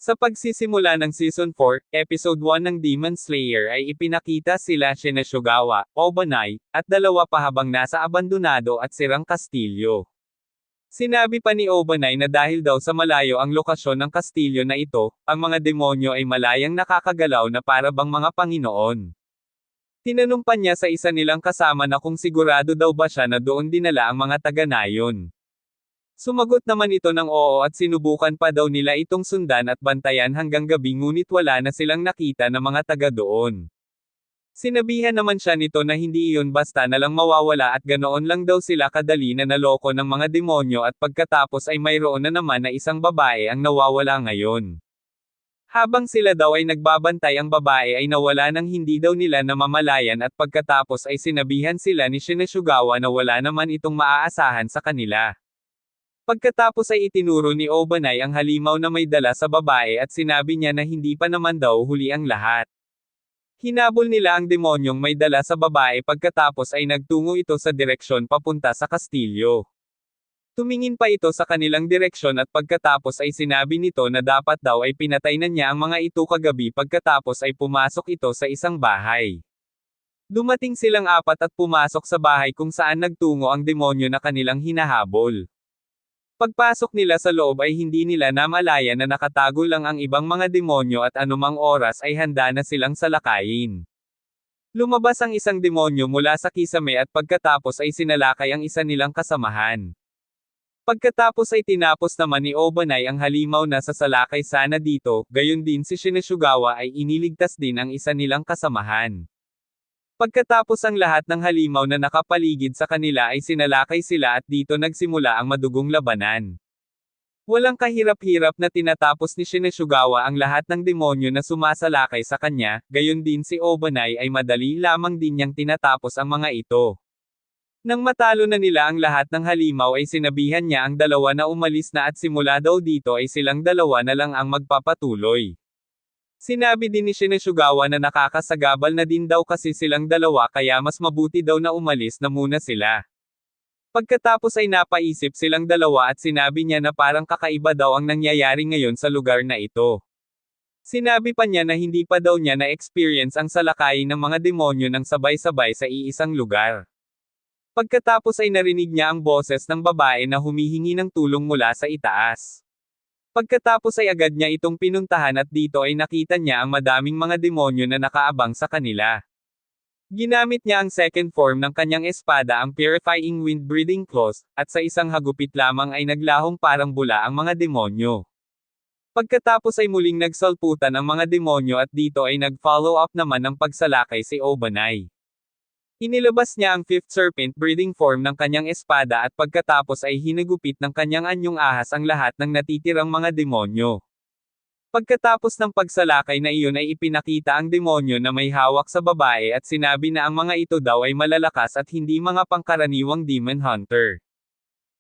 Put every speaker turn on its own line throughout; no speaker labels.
Sa pagsisimula ng Season 4, Episode 1 ng Demon Slayer ay ipinakita sila Shinashugawa, Obanai, at dalawa pa habang nasa abandonado at sirang kastilyo. Sinabi pa ni Obanai na dahil daw sa malayo ang lokasyon ng kastilyo na ito, ang mga demonyo ay malayang nakakagalaw na para bang mga Panginoon. Tinanong pa niya sa isa nilang kasama na kung sigurado daw ba siya na doon dinala ang mga taga-nayon. Sumagot naman ito ng oo at sinubukan pa daw nila itong sundan at bantayan hanggang gabi ngunit wala na silang nakita na mga taga doon. Sinabihan naman siya nito na hindi iyon basta na lang mawawala at ganoon lang daw sila kadali na naloko ng mga demonyo at pagkatapos ay mayroon na naman na isang babae ang nawawala ngayon. Habang sila daw ay nagbabantay ang babae ay nawala nang hindi daw nila namamalayan at pagkatapos ay sinabihan sila ni Shinashugawa na wala naman itong maaasahan sa kanila. Pagkatapos ay itinuro ni Obanai ang halimaw na may dala sa babae at sinabi niya na hindi pa naman daw huli ang lahat. Hinabol nila ang demonyong may dala sa babae pagkatapos ay nagtungo ito sa direksyon papunta sa kastilyo. Tumingin pa ito sa kanilang direksyon at pagkatapos ay sinabi nito na dapat daw ay pinatay na niya ang mga ito kagabi pagkatapos ay pumasok ito sa isang bahay. Dumating silang apat at pumasok sa bahay kung saan nagtungo ang demonyo na kanilang hinahabol. Pagpasok nila sa loob ay hindi nila namalayan na nakatago lang ang ibang mga demonyo at anumang oras ay handa na silang salakayin. Lumabas ang isang demonyo mula sa kisame at pagkatapos ay sinalakay ang isa nilang kasamahan. Pagkatapos ay tinapos naman ni Obanai ang halimaw na sasalakay sana dito, gayon din si Shinashugawa ay iniligtas din ang isa nilang kasamahan. Pagkatapos ang lahat ng halimaw na nakapaligid sa kanila ay sinalakay sila at dito nagsimula ang madugong labanan. Walang kahirap-hirap na tinatapos ni Shinashugawa ang lahat ng demonyo na sumasalakay sa kanya, gayon din si Obanai ay madali lamang din niyang tinatapos ang mga ito. Nang matalo na nila ang lahat ng halimaw ay sinabihan niya ang dalawa na umalis na at simula daw dito ay silang dalawa na lang ang magpapatuloy. Sinabi din ni Shinashugawa na nakakasagabal na din daw kasi silang dalawa kaya mas mabuti daw na umalis na muna sila. Pagkatapos ay napaisip silang dalawa at sinabi niya na parang kakaiba daw ang nangyayari ngayon sa lugar na ito. Sinabi pa niya na hindi pa daw niya na-experience ang salakayin ng mga demonyo ng sabay-sabay sa iisang lugar. Pagkatapos ay narinig niya ang boses ng babae na humihingi ng tulong mula sa itaas. Pagkatapos ay agad niya itong pinuntahan at dito ay nakita niya ang madaming mga demonyo na nakaabang sa kanila. Ginamit niya ang second form ng kanyang espada ang Purifying Wind Breathing Claws, at sa isang hagupit lamang ay naglahong parang bula ang mga demonyo. Pagkatapos ay muling nagsalputan ang mga demonyo at dito ay nag-follow up naman ng pagsalakay si Obanai. Inilabas niya ang fifth serpent breathing form ng kanyang espada at pagkatapos ay hinagupit ng kanyang anyong ahas ang lahat ng natitirang mga demonyo. Pagkatapos ng pagsalakay na iyon ay ipinakita ang demonyo na may hawak sa babae at sinabi na ang mga ito daw ay malalakas at hindi mga pangkaraniwang demon hunter.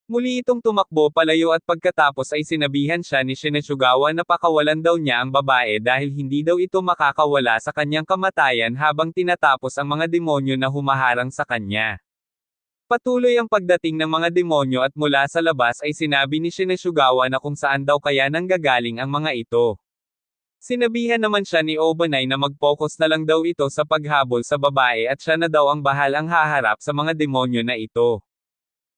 Muli itong tumakbo palayo at pagkatapos ay sinabihan siya ni Shinashugawa na pakawalan daw niya ang babae dahil hindi daw ito makakawala sa kanyang kamatayan habang tinatapos ang mga demonyo na humaharang sa kanya. Patuloy ang pagdating ng mga demonyo at mula sa labas ay sinabi ni Shinashugawa na kung saan daw kaya nanggagaling ang mga ito. Sinabihan naman siya ni Obanai na mag-focus na lang daw ito sa paghabol sa babae at siya na daw ang bahalang haharap sa mga demonyo na ito.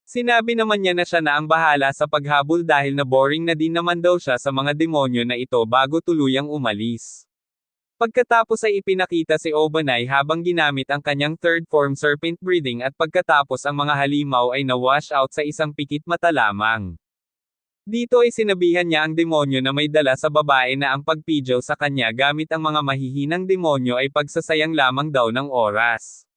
Sinabi naman niya na siya na ang bahala sa paghabol dahil na boring na din naman daw siya sa mga demonyo na ito bago tuluyang umalis. Pagkatapos ay ipinakita si Obanai habang ginamit ang kanyang third form serpent breathing at pagkatapos ang mga halimaw ay na-wash out sa isang pikit mata lamang. Dito ay sinabihan niya ang demonyo na may dala sa babae na ang pagpidyaw sa kanya gamit ang mga mahihinang demonyo ay pagsasayang lamang daw ng oras.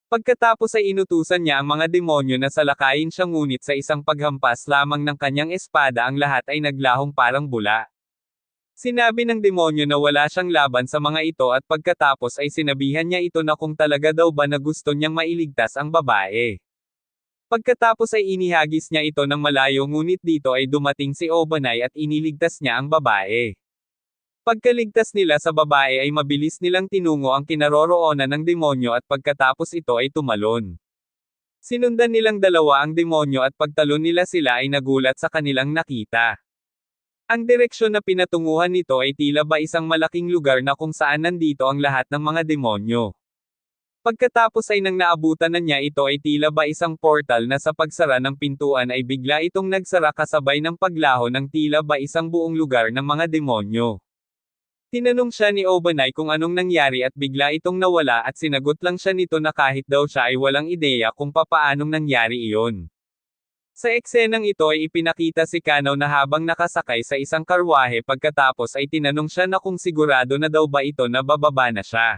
Pagkatapos ay inutusan niya ang mga demonyo na salakayin siya ngunit sa isang paghampas lamang ng kanyang espada ang lahat ay naglahong parang bula. Sinabi ng demonyo na wala siyang laban sa mga ito at pagkatapos ay sinabihan niya ito na kung talaga daw ba na gusto niyang mailigtas ang babae. Pagkatapos ay inihagis niya ito ng malayo ngunit dito ay dumating si Obanai at iniligtas niya ang babae. Pagkaligtas nila sa babae ay mabilis nilang tinungo ang kinaroroonan ng demonyo at pagkatapos ito ay tumalon. Sinundan nilang dalawa ang demonyo at pagtalon nila sila ay nagulat sa kanilang nakita. Ang direksyon na pinatunguhan nito ay tila ba isang malaking lugar na kung saan nandito ang lahat ng mga demonyo. Pagkatapos ay nang naabutan na niya ito ay tila ba isang portal na sa pagsara ng pintuan ay bigla itong nagsara kasabay ng paglaho ng tila ba isang buong lugar ng mga demonyo. Tinanong siya ni Obanai kung anong nangyari at bigla itong nawala at sinagot lang siya nito na kahit daw siya ay walang ideya kung papaanong nangyari iyon. Sa eksenang ito ay ipinakita si Kano na habang nakasakay sa isang karwahe pagkatapos ay tinanong siya na kung sigurado na daw ba ito na bababa na siya.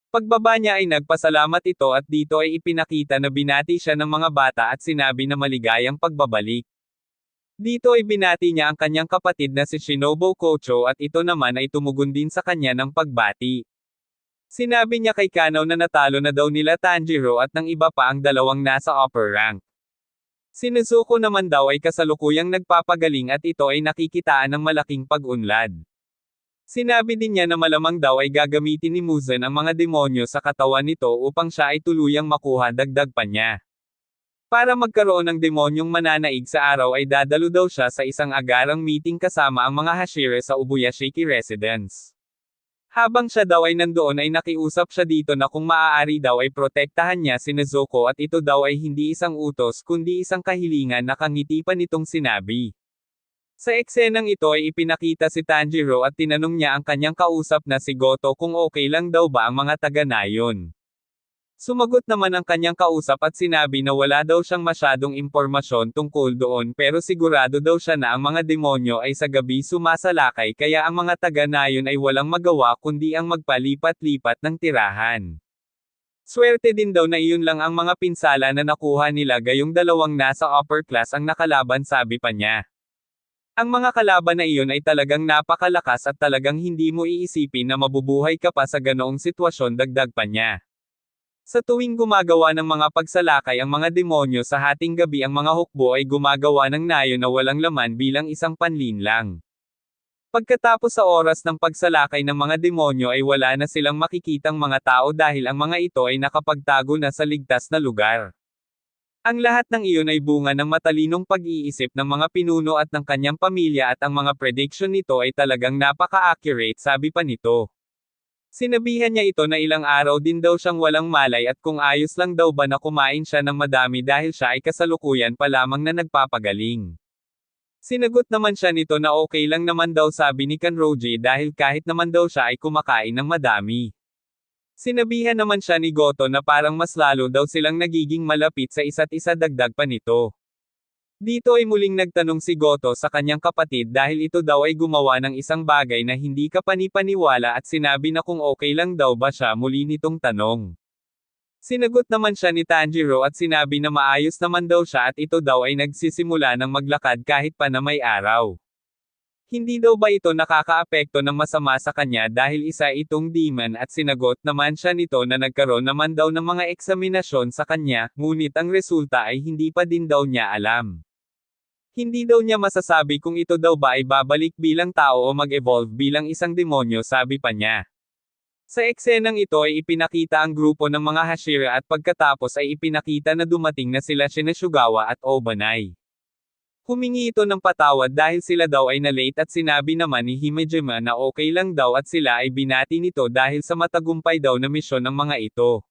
Pagbaba niya ay nagpasalamat ito at dito ay ipinakita na binati siya ng mga bata at sinabi na maligayang pagbabalik. Dito ay binati niya ang kanyang kapatid na si Shinobu Kocho at ito naman ay tumugon din sa kanya ng pagbati. Sinabi niya kay Kano na natalo na daw nila Tanjiro at ng iba pa ang dalawang nasa upper rank. Si Nezuko naman daw ay kasalukuyang nagpapagaling at ito ay nakikitaan ng malaking pag-unlad. Sinabi din niya na malamang daw ay gagamitin ni Muzan ang mga demonyo sa katawan nito upang siya ay tuluyang makuha dagdag pa niya. Para magkaroon ng demonyong mananaig sa araw ay dadalo daw siya sa isang agarang meeting kasama ang mga Hashira sa Ubuyashiki Residence. Habang siya daw ay nandoon ay nakiusap siya dito na kung maaari daw ay protektahan niya si Nezuko at ito daw ay hindi isang utos kundi isang kahilingan na kangiti pa nitong sinabi. Sa eksenang ito ay ipinakita si Tanjiro at tinanong niya ang kanyang kausap na si Goto kung okay lang daw ba ang mga taga-nayon. Sumagot naman ang kanyang kausap at sinabi na wala daw siyang masyadong impormasyon tungkol doon pero sigurado daw siya na ang mga demonyo ay sa gabi sumasalakay kaya ang mga taga-nayon ay walang magawa kundi ang magpalipat-lipat ng tirahan. Swerte din daw na iyon lang ang mga pinsala na nakuha nila gayong dalawang nasa upper class ang nakalaban sabi pa niya. Ang mga kalaban na iyon ay talagang napakalakas at talagang hindi mo iisipin na mabubuhay ka pa sa ganoong sitwasyon dagdag pa niya. Sa tuwing gumagawa ng mga pagsalakay ang mga demonyo sa hating gabi ang mga hukbo ay gumagawa ng nayo na walang laman bilang isang panlinlang. Pagkatapos sa oras ng pagsalakay ng mga demonyo ay wala na silang makikitang mga tao dahil ang mga ito ay nakapagtago na sa ligtas na lugar. Ang lahat ng iyon ay bunga ng matalinong pag-iisip ng mga pinuno at ng kanyang pamilya at ang mga prediction nito ay talagang napaka-accurate sabi pa nito. Sinabihan niya ito na ilang araw din daw siyang walang malay at kung ayos lang daw ba na kumain siya ng madami dahil siya ay kasalukuyan pa lamang na nagpapagaling. Sinagot naman siya nito na okay lang naman daw sabi ni Kanroji dahil kahit naman daw siya ay kumakain ng madami. Sinabihan naman siya ni Goto na parang mas lalo daw silang nagiging malapit sa isa't isa dagdag pa nito. Dito ay muling nagtanong si Goto sa kanyang kapatid dahil ito daw ay gumawa ng isang bagay na hindi kapani-paniwala at sinabi na kung okay lang daw ba siya muli nitong tanong. Sinagot naman siya ni Tanjiro at sinabi na maayos naman daw siya at ito daw ay nagsisimula ng maglakad kahit pa na may araw. Hindi daw ba ito nakakaapekto ng masama sa kanya dahil isa itong demon at sinagot naman siya nito na nagkaroon naman daw ng mga eksaminasyon sa kanya, ngunit ang resulta ay hindi pa din daw niya alam. Hindi daw niya masasabi kung ito daw ba ay babalik bilang tao o mag-evolve bilang isang demonyo sabi pa niya. Sa eksenang ito ay ipinakita ang grupo ng mga Hashira at pagkatapos ay ipinakita na dumating na sila Shinashugawa at Obanai. Humingi ito ng patawad dahil sila daw ay na-late at sinabi naman ni Himejima na okay lang daw at sila ay binati nito dahil sa matagumpay daw na misyon ng mga ito.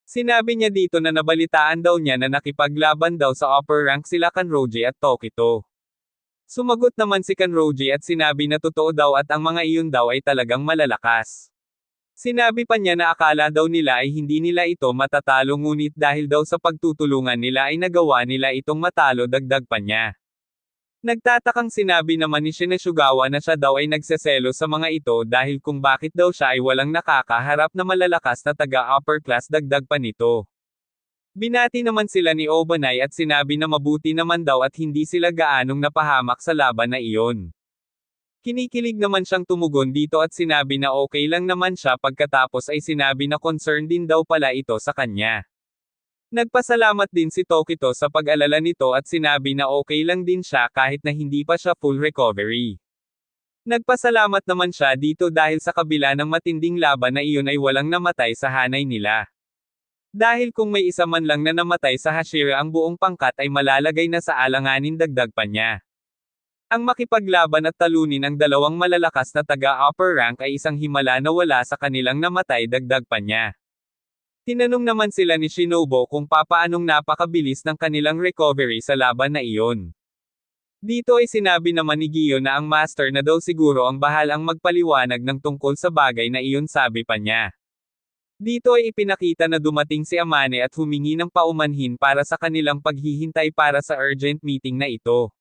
Sinabi niya dito na nabalitaan daw niya na nakipaglaban daw sa upper rank sila Kanroji at Tokito. Sumagot naman si Kanroji at sinabi na totoo daw at ang mga iyon daw ay talagang malalakas. Sinabi pa niya na akala daw nila ay hindi nila ito matatalo ngunit dahil daw sa pagtutulungan nila ay nagawa nila itong matalo dagdag pa niya. Nagtatakang sinabi naman ni Shinashugawa na siya daw ay nagseselo sa mga ito dahil kung bakit daw siya ay walang nakakaharap na malalakas na taga-upper class dagdag pa nito. Binati naman sila ni Obanai at sinabi na mabuti naman daw at hindi sila gaanong napahamak sa laban na iyon. Kinikilig naman siyang tumugon dito at sinabi na okay lang naman siya pagkatapos ay sinabi na concern din daw pala ito sa kanya. Nagpasalamat din si Tokito sa pag-alala nito at sinabi na okay lang din siya kahit na hindi pa siya full recovery. Nagpasalamat naman siya dito dahil sa kabila ng matinding laban na iyon ay walang namatay sa hanay nila. Dahil kung may isa man lang na namatay sa Hashira ang buong pangkat ay malalagay na sa alanganin dagdag pa niya. Ang makipaglaban at talunin ang dalawang malalakas na taga-upper rank ay isang himala na wala sa kanilang namatay, dagdag pa niya. Tinanong naman sila ni Shinobu kung papaanong napakabilis ng kanilang recovery sa laban na iyon. Dito ay sinabi naman ni Giyo na ang master na daw siguro ang bahalang magpaliwanag ng tungkol sa bagay na iyon, sabi pa niya. Dito ay ipinakita na dumating si Amane at humingi ng paumanhin para sa kanilang paghihintay para sa urgent meeting na ito.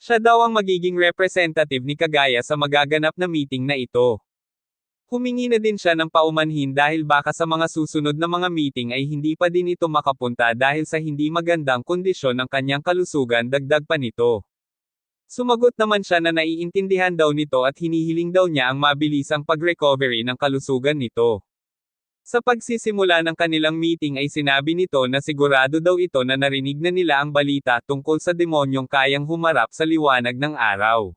Siya daw ang magiging representative ni Kagaya sa magaganap na meeting na ito. Humingi na din siya ng paumanhin dahil baka sa mga susunod na mga meeting ay hindi pa din ito makapunta dahil sa hindi magandang kondisyon ng kanyang kalusugan, dagdag pa nito. Sumagot naman siya na naiintindihan daw nito at hinihiling daw niya ang mabilisang pag-recovery ng kalusugan nito. Sa pagsisimula ng kanilang meeting ay sinabi nito na sigurado daw ito na narinig na nila ang balita tungkol sa demonyong kayang humarap sa liwanag ng araw.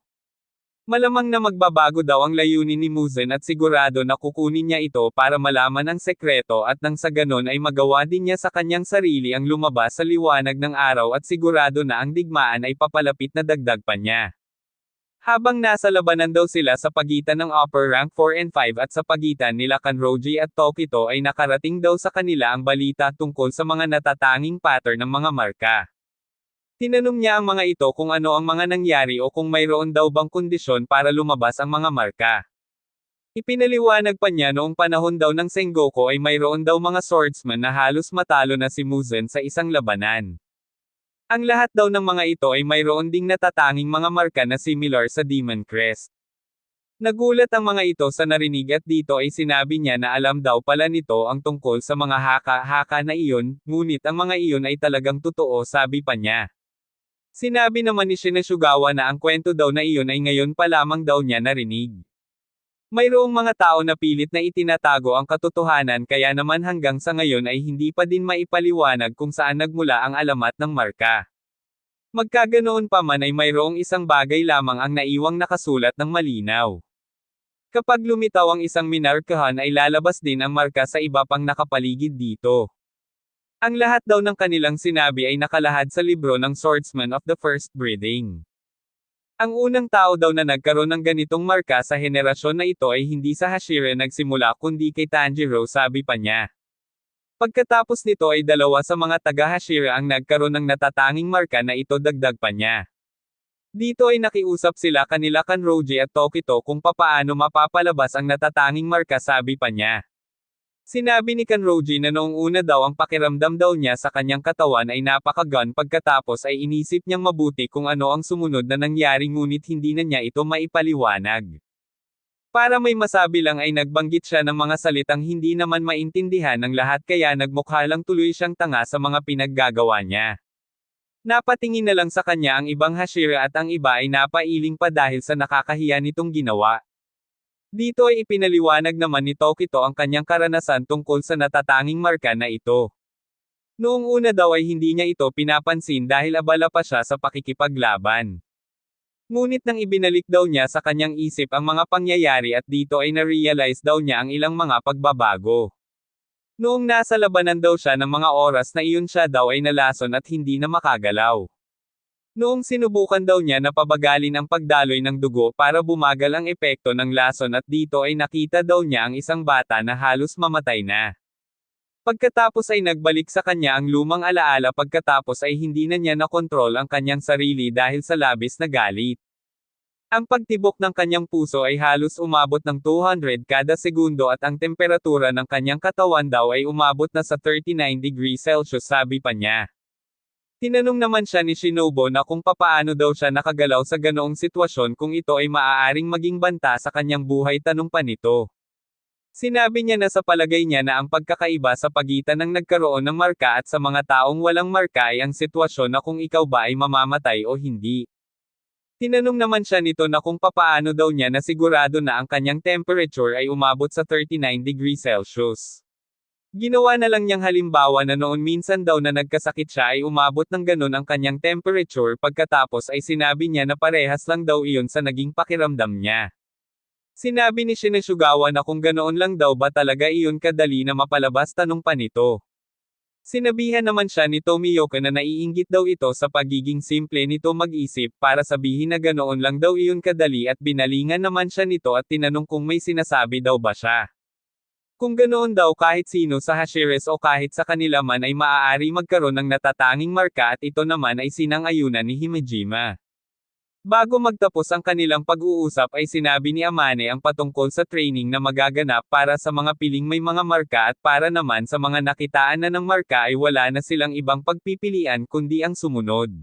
Malamang na magbabago daw ang layunin ni Muzan at sigurado na kukunin niya ito para malaman ang sekreto at nang sa ganon ay magawa din niya sa kanyang sarili ang lumabas sa liwanag ng araw at sigurado na ang digmaan ay papalapit na, dagdag pa niya. Habang nasa labanan daw sila sa pagitan ng upper rank 4 and 5 at sa pagitan nila Kanroji at Tokito ay nakarating daw sa kanila ang balita tungkol sa mga natatanging pattern ng mga marka. Tinanong niya ang mga ito kung ano ang mga nangyari o kung mayroon daw bang kondisyon para lumabas ang mga marka. Ipinaliwanag pa niya noong panahon daw ng Sengoku ay mayroon daw mga swordsman na halos matalo na si Muzan sa isang labanan. Ang lahat daw ng mga ito ay mayroon ding natatanging mga marka na similar sa Demon Crest. Nagulat ang mga ito sa narinig at dito ay sinabi niya na alam daw pala nito ang tungkol sa mga haka-haka na iyon, ngunit ang mga iyon ay talagang totoo, sabi pa niya. Sinabi naman ni Shinashugawa na ang kwento daw na iyon ay ngayon pa lamang daw niya narinig. Mayroong mga tao na pilit na itinatago ang katotohanan kaya naman hanggang sa ngayon ay hindi pa din maipaliwanag kung saan nagmula ang alamat ng marka. Magkaganoon pa man ay mayroong isang bagay lamang ang naiwang nakasulat ng malinaw. Kapag lumitaw ang isang minarkahan ay lalabas din ang marka sa iba pang nakapaligid dito. Ang lahat daw ng kanilang sinabi ay nakalahad sa libro ng Swordsman of the First Breeding. Ang unang tao daw na nagkaroon ng ganitong marka sa henerasyon na ito ay hindi sa Hashira nagsimula kundi kay Tanjiro, sabi pa niya. Pagkatapos nito ay dalawa sa mga taga-Hashira ang nagkaroon ng natatanging marka na ito, dagdag pa niya. Dito ay nakiusap sila kanila Kanroji at Tokito kung papaano mapapalabas ang natatanging marka, sabi pa niya. Sinabi ni Kanroji na noong una daw ang pakiramdam daw niya sa kanyang katawan ay napakagaan, pagkatapos ay inisip niyang mabuti kung ano ang sumunod na nangyari ngunit hindi na niya ito maipaliwanag. Para may masabi lang ay nagbanggit siya ng mga salitang hindi naman maintindihan ng lahat kaya nagmukha lang tuloy siyang tanga sa mga pinaggagawa niya. Napatingin na lang sa kanya ang ibang Hashira at ang iba ay napailing pa dahil sa nakakahiya nitong ginawa. Dito ay ipinaliwanag naman ni Tokito ang kanyang karanasan tungkol sa natatanging marka na ito. Noong una daw ay hindi niya ito pinapansin dahil abala pa siya sa pakikipaglaban. Ngunit nang ibinalik daw niya sa kanyang isip ang mga pangyayari at dito ay na-realize daw niya ang ilang mga pagbabago. Noong nasa labanan daw siya ng mga oras na iyon siya daw ay nalason at hindi na makagalaw. Noong sinubukan daw niya na pabagalin ang pagdaloy ng dugo para bumagal ang epekto ng lason at dito ay nakita daw niya ang isang bata na halos mamatay na. Pagkatapos ay nagbalik sa kanya ang lumang alaala, pagkatapos ay hindi na niya nakontrol ang kanyang sarili dahil sa labis na galit. Ang pagtibok ng kanyang puso ay halos umabot ng 200 kada segundo at ang temperatura ng kanyang katawan daw ay umabot na sa 39 degrees Celsius, sabi pa niya. Tinanong naman siya ni Shinobu na kung papaano daw siya nakagalaw sa ganoong sitwasyon kung ito ay maaaring maging banta sa kanyang buhay, tanong pa nito. Sinabi niya na sa palagay niya na ang pagkakaiba sa pagitan ng nagkaroon ng marka at sa mga taong walang marka ay ang sitwasyon na kung ikaw ba ay mamamatay o hindi. Tinanong naman siya nito na kung papaano daw niya na sigurado na ang kanyang temperature ay umabot sa 39 degrees Celsius. Ginawa na lang niyang halimbawa na noon minsan daw na nagkasakit siya ay umabot ng ganun ang kanyang temperature, pagkatapos ay sinabi niya na parehas lang daw iyon sa naging pakiramdam niya. Sinabi ni Shinashugawa na kung ganoon lang daw ba talaga iyon kadali na mapalabas, tanong pa nito. Sinabihan naman siya ni Tomioka na naiinggit daw ito sa pagiging simple nito mag-isip para sabihin na ganoon lang daw iyon kadali at binalingan naman siya nito at tinanong kung may sinasabi daw ba siya. Kung ganoon daw kahit sino sa Hashiras o kahit sa kanila man ay maaari magkaroon ng natatanging marka at ito naman ay sinang-ayunan ni Himejima. Bago magtapos ang kanilang pag-uusap ay sinabi ni Amane ang patungkol sa training na magaganap para sa mga piling may mga marka at para naman sa mga nakitaan na ng marka ay wala na silang ibang pagpipilian kundi ang sumunod.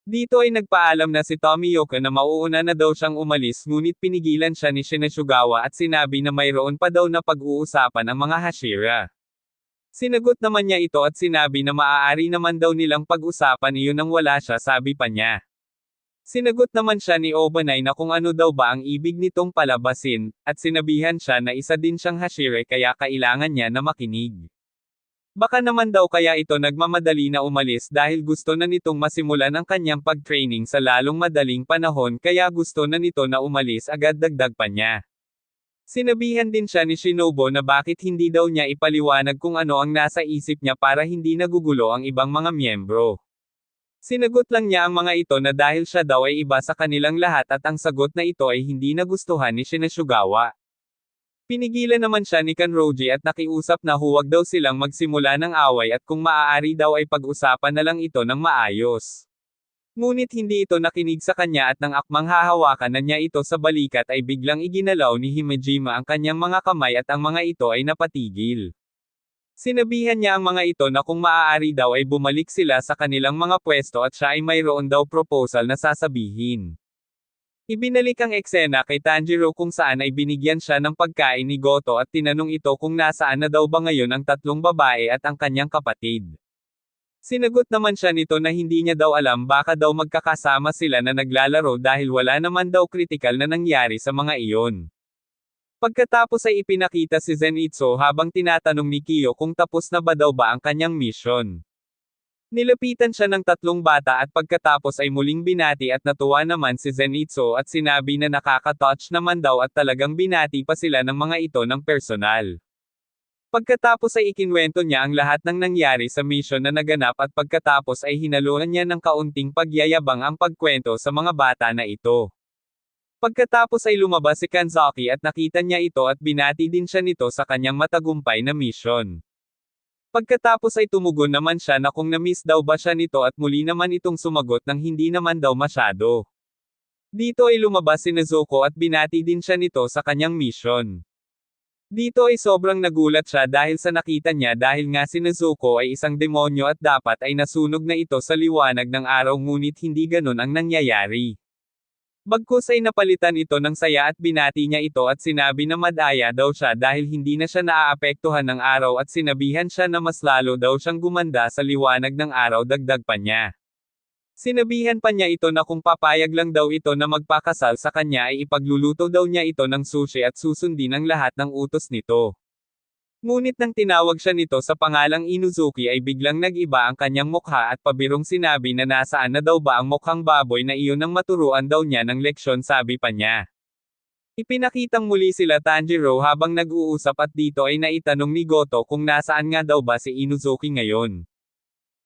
Dito ay nagpaalam na si Tomioka na mauuna na daw siyang umalis ngunit pinigilan siya ni Shinichagawa at sinabi na mayroon pa daw na pag-uusapan ang mga Hashira. Sinagot naman niya ito at sinabi na maaari naman daw nilang pag-usapan iyon nang wala siya sabi pa niya. Sinagot naman siya ni Obanai na kung ano daw ba ang ibig nitong palabasin, at sinabihan siya na isa din siyang Hashira kaya kailangan niya na makinig. Baka naman daw kaya ito nagmamadali na umalis dahil gusto na nitong masimulan ang kanyang pag-training sa lalong madaling panahon kaya gusto na nito na umalis agad dagdag pa niya. Sinabihan din siya ni Shinobu na bakit hindi daw niya ipaliwanag kung ano ang nasa isip niya para hindi nagugulo ang ibang mga miyembro. Sinagot lang niya ang mga ito na dahil siya daw ay iba sa kanilang lahat at ang sagot na ito ay hindi nagustuhan ni Shinichagawa. Pinigilan naman siya ni Kanroji at nakiusap na huwag daw silang magsimula ng away at kung maaari daw ay pag-usapan na lang ito ng maayos. Ngunit hindi ito nakinig sa kanya at nang akmang hahawakan na niya ito sa balikat ay biglang iginalaw ni Himejima ang kanyang mga kamay at ang mga ito ay napatigil. Sinabihan niya ang mga ito na kung maaari daw ay bumalik sila sa kanilang mga pwesto at siya ay mayroon daw proposal na sasabihin. Ibinalik ang eksena kay Tanjiro kung saan ay binigyan siya ng pagkain ni Goto at tinanong ito kung nasaan na daw ba ngayon ang tatlong babae at ang kanyang kapatid. Sinagot naman siya nito na hindi niya daw alam baka daw magkakasama sila na naglalaro dahil wala naman daw kritikal na nangyari sa mga iyon. Pagkatapos ay ipinakita si Zenitsu habang tinatanong ni Kiyo kung tapos na ba daw ba ang kanyang mission. Nilapitan siya ng tatlong bata at pagkatapos ay muling binati at natuwa naman si Zenitsu at sinabi na nakaka-touch naman daw at talagang binati pa sila ng mga ito ng personal. Pagkatapos ay ikinwento niya ang lahat ng nangyari sa mission na naganap at pagkatapos ay hinaluan niya ng kaunting pagyayabang ang pagkwento sa mga bata na ito. Pagkatapos ay lumabas si Kanzaki at nakita niya ito at binati din siya nito sa kanyang matagumpay na mission. Pagkatapos ay tumugon naman siya na kung na-miss daw ba siya nito at muli naman itong sumagot ng hindi naman daw masyado. Dito ay lumabas si Nezuko at binati din siya nito sa kanyang mission. Dito ay sobrang nagulat siya dahil sa nakita niya dahil nga si Nezuko ay isang demonyo at dapat ay nasunog na ito sa liwanag ng araw ngunit hindi ganun ang nangyayari. Bagkus ay napalitan ito ng saya at binati niya ito at sinabi na madaya daw siya dahil hindi na siya naaapektuhan ng araw at sinabihan siya na mas lalo daw siyang gumanda sa liwanag ng araw dagdag pa niya. Sinabihan pa niya ito na kung papayag lang daw ito na magpakasal sa kanya ay ipagluluto daw niya ito ng sushi at susundin ang lahat ng utos nito. Ngunit nang tinawag siya nito sa pangalang Inuzuki ay biglang nag-iba ang kanyang mukha at pabirong sinabi na nasaan na daw ba ang mukhang baboy na iyon nang maturuan daw niya ng leksyon sabi pa niya. Ipinakitang muli sila Tanjiro habang nag-uusap at dito ay naitanong ni Goto kung nasaan nga daw ba si Inuzuki ngayon.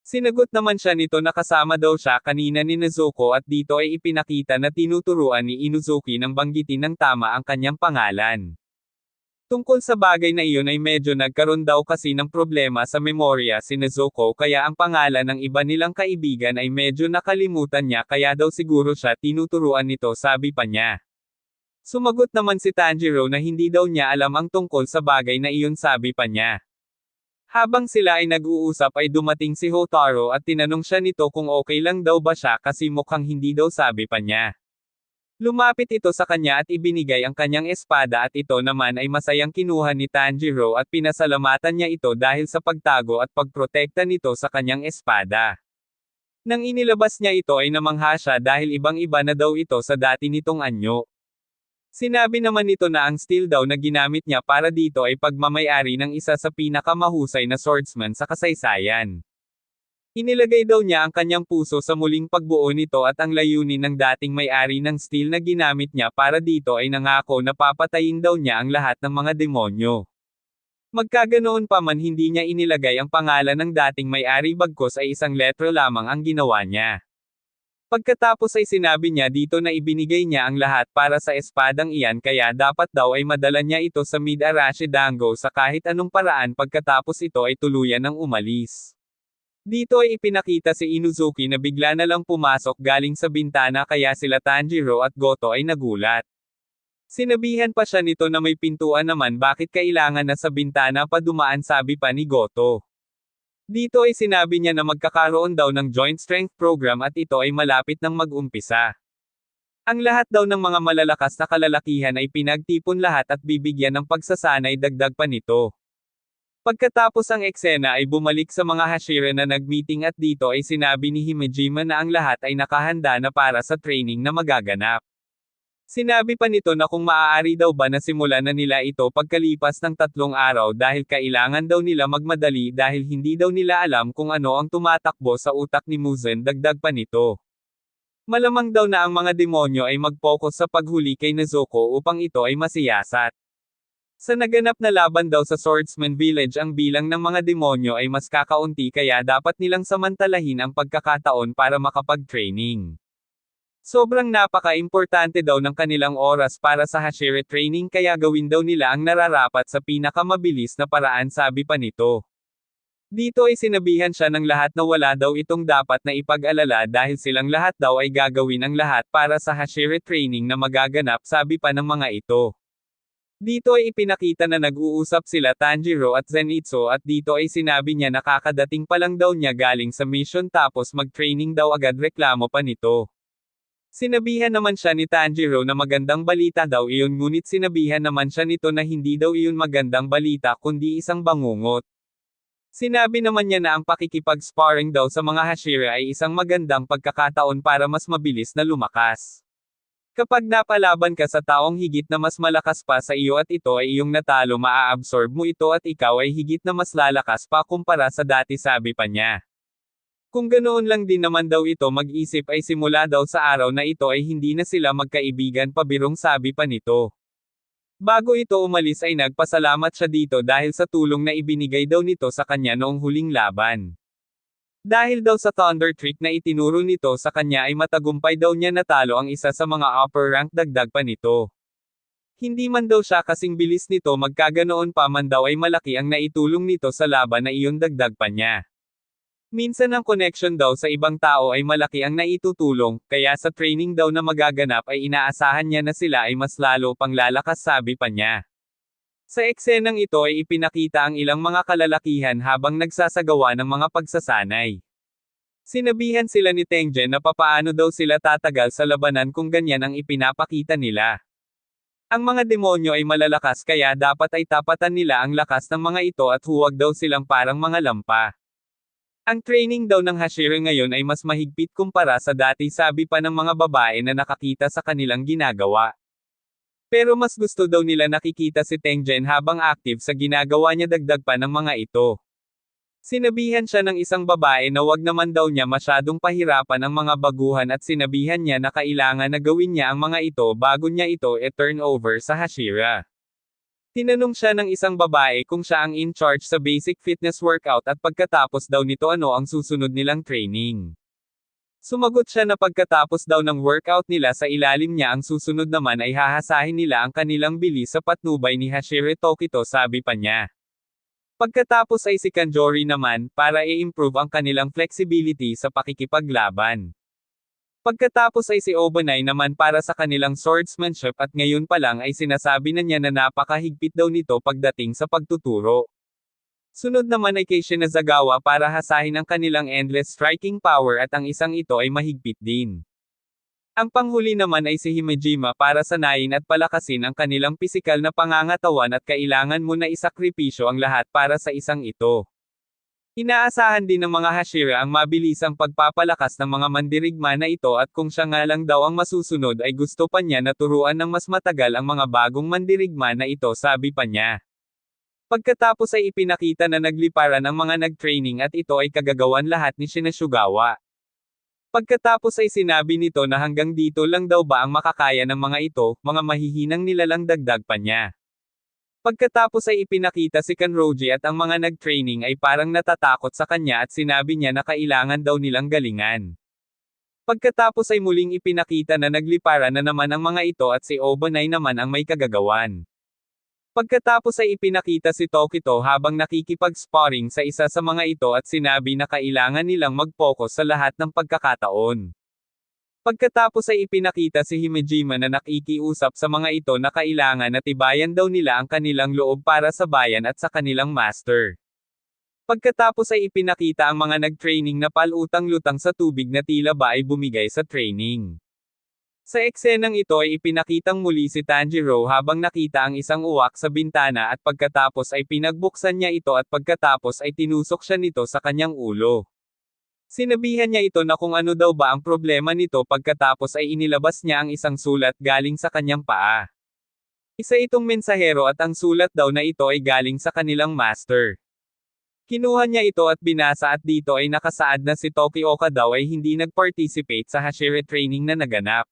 Sinagot naman siya nito na kasama daw siya kanina ni Nezuko at dito ay ipinakita na tinuturuan ni Inuzuki ng banggitin ng tama ang kanyang pangalan. Tungkol sa bagay na iyon ay medyo nagkaroon daw kasi ng problema sa memorya si Nezuko kaya ang pangalan ng iba nilang kaibigan ay medyo nakalimutan niya kaya daw siguro siya tinuturuan nito sabi pa niya. Sumagot naman si Tanjiro na hindi daw niya alam ang tungkol sa bagay na iyon sabi pa niya. Habang sila ay nag-uusap ay dumating si Hotaru at tinanong siya nito kung okay lang daw ba siya kasi mukhang hindi daw sabi pa niya. Lumapit ito sa kanya at ibinigay ang kanyang espada at ito naman ay masayang kinuha ni Tanjiro at pinasalamatan niya ito dahil sa pagtago at pagprotekta nito sa kanyang espada. Nang inilabas niya ito ay namangha siya dahil ibang-iba na daw ito sa dati nitong anyo. Sinabi naman nito na ang steel daw na ginamit niya para dito ay pagmamayari ng isa sa pinakamahusay na swordsman sa kasaysayan. Inilagay daw niya ang kanyang puso sa muling pagbuo nito at ang layunin ng dating may-ari ng steel na ginamit niya para dito ay nangako na papatayin daw niya ang lahat ng mga demonyo. Magkaganoon pa man hindi niya inilagay ang pangalan ng dating may-ari bagkus ay isang letro lamang ang ginawa niya. Pagkatapos ay sinabi niya dito na ibinigay niya ang lahat para sa espadang iyan kaya dapat daw ay madala niya ito sa Mid-Arashi Dango sa kahit anong paraan pagkatapos ito ay tuluyan ng umalis. Dito ay ipinakita si Inuzuki na bigla na lang pumasok galing sa bintana kaya sila Tanjiro at Goto ay nagulat. Sinabihan pa siya nito na may pintuan naman bakit kailangan na sa bintana pa dumaan sabi pa ni Goto. Dito ay sinabi niya na magkakaroon daw ng joint strength program at ito ay malapit nang mag-umpisa. Ang lahat daw ng mga malalakas na kalalakihan ay pinagtipon lahat at bibigyan ng pagsasanay dagdag pa nito. Pagkatapos ang eksena ay bumalik sa mga Hashira na nag-meeting at dito ay sinabi ni Himejima na ang lahat ay nakahanda na para sa training na magaganap. Sinabi pa nito na kung maaari daw ba na simulan na nila ito pagkalipas ng 3 araw dahil kailangan daw nila magmadali dahil hindi daw nila alam kung ano ang tumatakbo sa utak ni Muzan dagdag pa nito. Malamang daw na ang mga demonyo ay mag-focus sa paghuli kay Nezuko upang ito ay masiyasat. Sa naganap na laban daw sa Swordsman Village ang bilang ng mga demonyo ay mas kakaunti kaya dapat nilang samantalahin ang pagkakataon para makapag-training. Sobrang napaka-importante daw ng kanilang oras para sa Hashira training kaya gawin daw nila ang nararapat sa pinakamabilis na paraan sabi pa nito. Dito ay sinabihan siya ng lahat na wala daw itong dapat na ipag-alala dahil silang lahat daw ay gagawin ang lahat para sa Hashira training na magaganap sabi pa ng mga ito. Dito ay ipinakita na nag-uusap sila Tanjiro at Zenitsu at dito ay sinabi niya na kakadating pa lang daw niya galing sa mission tapos mag-training daw agad reklamo pa nito. Sinabihan naman siya ni Tanjiro na magandang balita daw iyon ngunit sinabihan naman siya nito na hindi daw iyon magandang balita kundi isang bangungot. Sinabi naman niya na ang pakikipag-sparring daw sa mga Hashira ay isang magandang pagkakataon para mas mabilis na lumakas. Kapag napalaban ka sa taong higit na mas malakas pa sa iyo at ito ay iyong natalo maa-absorb mo ito at ikaw ay higit na mas lalakas pa kumpara sa dati sabi pa niya. Kung ganoon lang din naman daw ito mag-isip ay simula daw sa araw na ito ay hindi na sila magkaibigan pabirong sabi pa nito. Bago ito umalis ay nagpasalamat siya dito dahil sa tulong na ibinigay daw nito sa kanya noong huling laban. Dahil daw sa Thunder Trick na itinuro nito sa kanya ay matagumpay daw niya natalo ang isa sa mga upper rank dagdag pa nito. Hindi man daw siya kasing bilis nito magkaganoon pa man daw ay malaki ang naitulong nito sa laban na iyon dagdag pa niya. Minsan ang connection daw sa ibang tao ay malaki ang naitutulong, kaya sa training daw na magaganap ay inaasahan niya na sila ay mas lalo pang lalakas sabi pa niya. Sa eksenang ito ay ipinakita ang ilang mga kalalakihan habang nagsasagawa ng mga pagsasanay. Sinabihan sila ni Tengen na papaano daw sila tatagal sa labanan kung ganyan ang ipinapakita nila. Ang mga demonyo ay malalakas kaya dapat ay tapatan nila ang lakas ng mga ito at huwag daw silang parang mga lampa. Ang training daw ng Hashira ngayon ay mas mahigpit kumpara sa dati sabi pa ng mga babae na nakakita sa kanilang ginagawa. Pero mas gusto daw nila nakikita si Tengen habang active sa ginagawa niya dagdag pa ng mga ito. Sinabihan siya ng isang babae na wag naman daw niya masyadong pahirapan ang mga baguhan at sinabihan niya na kailangan na gawin niya ang mga ito bago niya ito turn over sa Hashira. Tinanong siya ng isang babae kung siya ang in charge sa basic fitness workout at pagkatapos daw nito ano ang susunod nilang training. Sumagot siya na pagkatapos daw ng workout nila sa ilalim niya ang susunod naman ay hahasahin nila ang kanilang bilis sa patnubay ni Hashira Tokito sabi pa niya. Pagkatapos ay si Kanjori naman, para i-improve ang kanilang flexibility sa pakikipaglaban. Pagkatapos ay si Obanai naman para sa kanilang swordsmanship at ngayon pa lang ay sinasabi na niya na napakahigpit daw nito pagdating sa pagtuturo. Sunod naman ay kay Shinazagawa para hasahin ang kanilang endless striking power at ang isang ito ay mahigpit din. Ang panghuli naman ay si Himejima para sanayin at palakasin ang kanilang pisikal na pangangatawan at kailangan mo na isakripisyo ang lahat para sa isang ito. Inaasahan din ng mga Hashira ang mabilisang pagpapalakas ng mga mandirigma na ito at kung siya nga lang daw ang masusunod ay gusto pa niya na turuan ng mas matagal ang mga bagong mandirigma na ito sabi pa niya. Pagkatapos ay ipinakita na nagliparan ang mga nag-training at ito ay kagagawan lahat ni Shinasugawa. Pagkatapos ay sinabi nito na hanggang dito lang daw ba ang makakaya ng mga ito, mga mahihinang nilalang dagdag pa niya. Pagkatapos ay ipinakita si Kanroji at ang mga nag-training ay parang natatakot sa kanya at sinabi niya na kailangan daw nilang galingan. Pagkatapos ay muling ipinakita na naglipara na naman ang mga ito at si Obanai naman ang may kagagawan. Pagkatapos ay ipinakita si Tokito habang nakikipag-sparring sa isa sa mga ito at sinabi na kailangan nilang mag-focus sa lahat ng pagkakataon. Pagkatapos ay ipinakita si Himejima na nakikiusap sa mga ito na kailangan na tibayan daw nila ang kanilang loob para sa bayan at sa kanilang master. Pagkatapos ay ipinakita ang mga nag-training na palutang-lutang sa tubig na tila ba ay bumigay sa training. Sa eksenang ito ay ipinakitang muli si Tanjiro habang nakita ang isang uwak sa bintana at pagkatapos ay pinagbuksan niya ito at pagkatapos ay tinusok siya nito sa kanyang ulo. Sinabihan niya ito na kung ano daw ba ang problema nito pagkatapos ay inilabas niya ang isang sulat galing sa kanyang paa. Isa itong mensahero at ang sulat daw na ito ay galing sa kanilang master. Kinuha niya ito at binasa at dito ay nakasaad na si Tokioka daw ay hindi nag-participate sa Hashira training na naganap.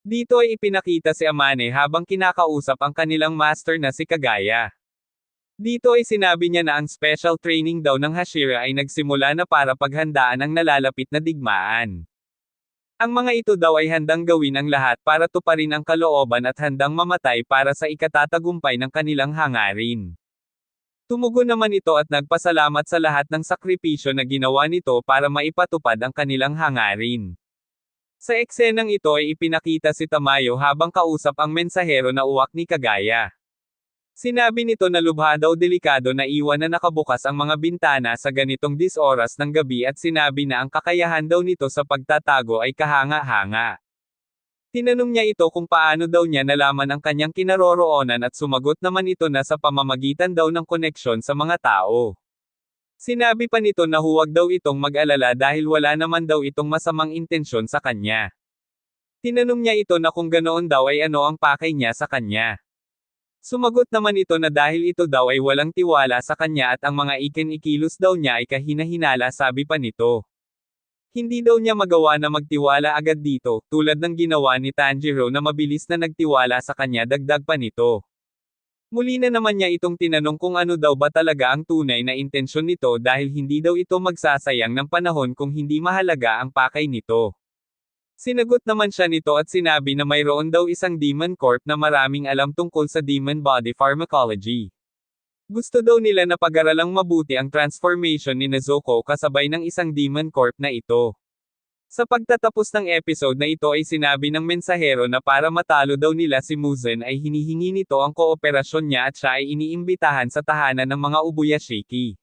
Dito ay ipinakita si Amane habang kinakausap ang kanilang master na si Kagaya. Dito ay sinabi niya na ang special training daw ng Hashira ay nagsimula na para paghandaan ang nalalapit na digmaan. Ang mga ito daw ay handang gawin ang lahat para tuparin ang kalooban at handang mamatay para sa ikatatagumpay ng kanilang hangarin. Tumugon naman ito at nagpasalamat sa lahat ng sakripisyo na ginawa nito para maipatupad ang kanilang hangarin. Sa eksenang ito ay ipinakita si Tamayo habang kausap ang mensahero na uwak ni Kagaya. Sinabi nito na lubha daw delikado na iwan na nakabukas ang mga bintana sa ganitong oras ng gabi at sinabi na ang kakayahan daw nito sa pagtatago ay kahanga-hanga. Tinanong niya ito kung paano daw niya nalaman ang kanyang kinaroroonan at sumagot naman ito na sa pamamagitan daw ng koneksyon sa mga tao. Sinabi pa nito na huwag daw itong mag-alala dahil wala naman daw itong masamang intensyon sa kanya. Tinanong niya ito na kung ganoon daw ay ano ang pakay niya sa kanya. Sumagot naman ito na dahil ito daw ay walang tiwala sa kanya at ang mga ikilos daw niya ay kahina-hinala sabi pa nito. Hindi daw niya magawa na magtiwala agad dito, tulad ng ginawa ni Tanjiro na mabilis na nagtiwala sa kanya dagdag pa nito. Muli na naman niya itong tinanong kung ano daw ba talaga ang tunay na intensyon nito dahil hindi daw ito magsasayang ng panahon kung hindi mahalaga ang pakay nito. Sinagot naman siya nito at sinabi na mayroon daw isang Demon Corp na maraming alam tungkol sa Demon Body Pharmacology. Gusto daw nila na pag-aralang mabuti ang transformation ni Nezuko kasabay ng isang Demon Corp na ito. Sa pagtatapos ng episode na ito ay sinabi ng mensahero na para matalo daw nila si Muzan ay hinihingi nito ang kooperasyon niya at siya ay iniimbitahan sa tahanan ng mga Ubuyashiki.